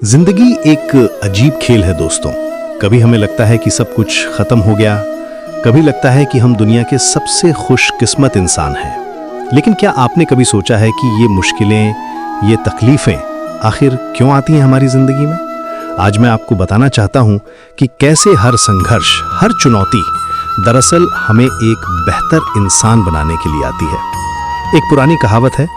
जिंदगी एक अजीब खेल है दोस्तों। कभी हमें लगता है कि सब कुछ खत्म हो गया, कभी लगता है कि हम दुनिया के सबसे खुशकिस्मत इंसान हैं। लेकिन क्या आपने कभी सोचा है कि ये मुश्किलें, ये तकलीफें आखिर क्यों आती हैं हमारी जिंदगी में? आज मैं आपको बताना चाहता हूं कि कैसे हर संघर्ष, हर चुनौती दरअसल हमें एक बेहतर इंसान बनाने के लिए आती है। एक पुरानी कहावत है,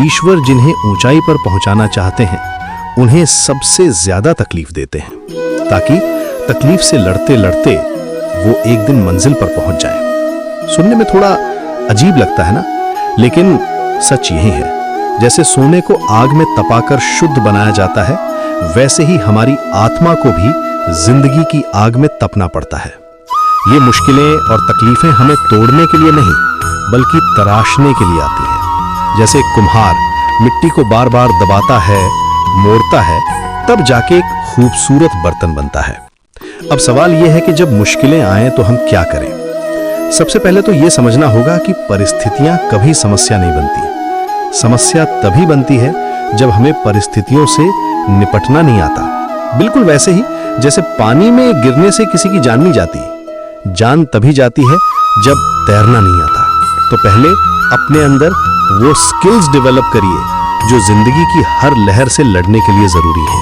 ईश्वर जिन्हें ऊंचाई पर पहुंचाना चाहते हैं उन्हें सबसे ज्यादा तकलीफ देते हैं, ताकि तकलीफ से लड़ते लड़ते वो एक दिन मंजिल पर पहुंच जाए। सुनने में थोड़ा अजीब लगता है ना, लेकिन सच यही है। जैसे सोने को आग में तपाकर शुद्ध बनाया जाता है, वैसे ही हमारी आत्मा को भी जिंदगी की आग में तपना पड़ता है। ये मुश्किलें और तकलीफें हमें तोड़ने के लिए नहीं, बल्कि तराशने के लिए आती हैं। जैसे कुम्हार मिट्टी को बार बार दबाता है, मोड़ता है, तब जाके एक खूबसूरत बर्तन बनता है। अब सवाल यह है कि जब मुश्किलें आएं तो हम क्या करें? सबसे पहले तो यह समझना होगा कि परिस्थितियां कभी समस्या नहीं बनती। समस्या तभी बनती है जब हमें परिस्थितियों से निपटना नहीं आता। बिल्कुल वैसे ही जैसे पानी में गिरने से किसी की जान नहीं जाती। जान तभी जाती है जब तैरना नहीं आता। तो पहले अपने अंदर वो स्किल्स डेवलप करिए जो जिंदगी की हर लहर से लड़ने के लिए जरूरी है।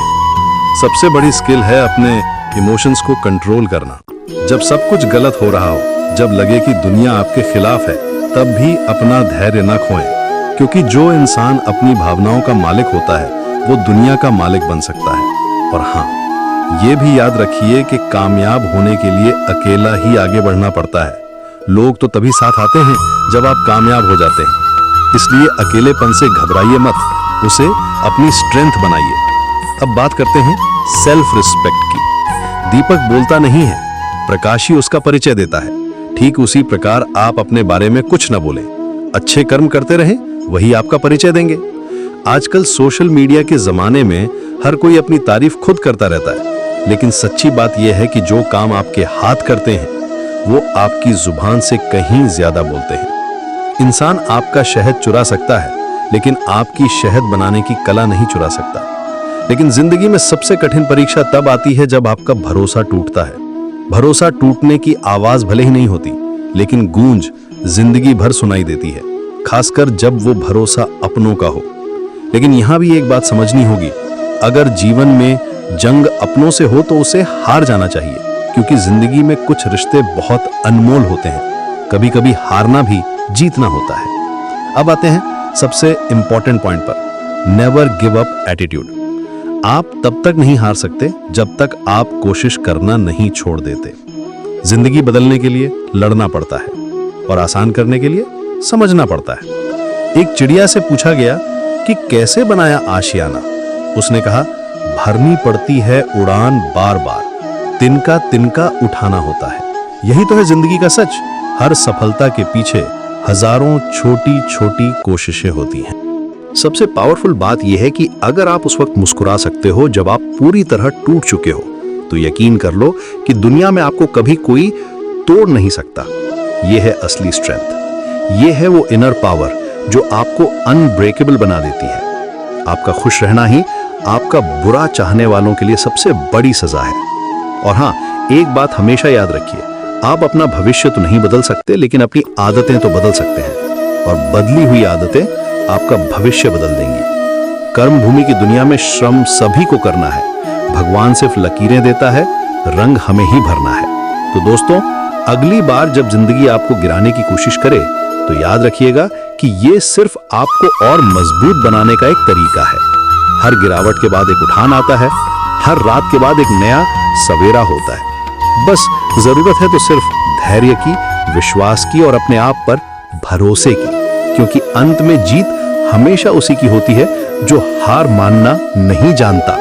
सबसे बड़ी स्किल है अपने इमोशंस को कंट्रोल करना। जब सब कुछ गलत हो रहा हो, जब लगे कि दुनिया आपके खिलाफ है, तब भी अपना धैर्य न खोएं, क्योंकि जो इंसान अपनी भावनाओं का मालिक होता है वो दुनिया का मालिक बन सकता है। और हाँ, ये भी याद रखिए कि कामयाब होने के लिए अकेला ही आगे बढ़ना पड़ता है। लोग तो तभी साथ आते हैं जब आप कामयाब हो जाते हैं। इसलिए अकेलेपन से घबराइए मत, उसे अपनी स्ट्रेंथ बनाइए। अब बात करते हैं सेल्फ रिस्पेक्ट की। दीपक बोलता नहीं है, प्रकाश ही उसका परिचय देता है। ठीक उसी प्रकार आप अपने बारे में कुछ न बोलें, अच्छे कर्म करते रहें, वही आपका परिचय देंगे। आजकल सोशल मीडिया के जमाने में हर कोई अपनी तारीफ खुद करता रहता है, लेकिन सच्ची बात यह है कि जो काम आपके हाथ करते हैं वो आपकी जुबान से कहीं ज्यादा बोलते हैं। इंसान आपका शहद चुरा सकता है, लेकिन आपकी शहद बनाने की कला नहीं चुरा सकता। लेकिन जिंदगी में सबसे कठिन परीक्षा तब आती है जब आपका भरोसा टूटता है। भरोसा टूटने की आवाज भले ही नहीं होती, लेकिन गूंज जिंदगी भर सुनाई देती है, खासकर जब वो भरोसा अपनों का हो। लेकिन यहां भी एक बात समझनी होगी, अगर जीवन में जंग अपनों से हो तो उसे हार जाना चाहिए, क्योंकि जिंदगी में कुछ रिश्ते बहुत अनमोल होते हैं। कभी कभी हारना भी जीतना होता है। अब आते हैं सबसे इंपॉर्टेंट पॉइंट पर, नेवर गिव अप एटीट्यूड। आप तब तक नहीं हार सकते जब तक आप कोशिश करना नहीं छोड़ देते। जिंदगी बदलने के लिए लड़ना पड़ता है, और आसान करने के लिए समझना पड़ता है। एक चिड़िया से पूछा गया कि कैसे बनाया आशियाना। उसने कहा, भरनी पड़ती है उड़ान बार बार, तिनका तिनका उठाना होता है। यही तो है जिंदगी का सच। हर सफलता के पीछे हजारों छोटी छोटी कोशिशें होती हैं। सबसे पावरफुल बात यह है कि अगर आप उस वक्त मुस्कुरा सकते हो जब आप पूरी तरह टूट चुके हो, तो यकीन कर लो कि दुनिया में आपको कभी कोई तोड़ नहीं सकता। यह है असली स्ट्रेंथ। यह है वो इनर पावर जो आपको अनब्रेकेबल बना देती है। आपका खुश रहना ही आपका बुरा चाहने वालों के लिए सबसे बड़ी सजा है। और हाँ, एक बात हमेशा याद रखिए, आप अपना भविष्य तो नहीं बदल सकते, लेकिन अपनी आदतें तो बदल सकते हैं, और बदली हुई आदतें आपका भविष्य बदल देंगी। कर्म भूमि की दुनिया में श्रम सभी को करना है। भगवान सिर्फ लकीरें देता है, रंग हमें ही भरना है। तो दोस्तों, अगली बार जब जिंदगी आपको गिराने की कोशिश करे तो याद रखिएगा कि ये सिर्फ आपको और मजबूत बनाने का एक तरीका है। हर गिरावट के बाद एक उठान आता है, हर रात के बाद एक नया सवेरा होता है। बस जरूरत है तो सिर्फ धैर्य की, विश्वास की और अपने आप पर भरोसे की, क्योंकि अंत में जीत हमेशा उसी की होती है जो हार मानना नहीं जानता।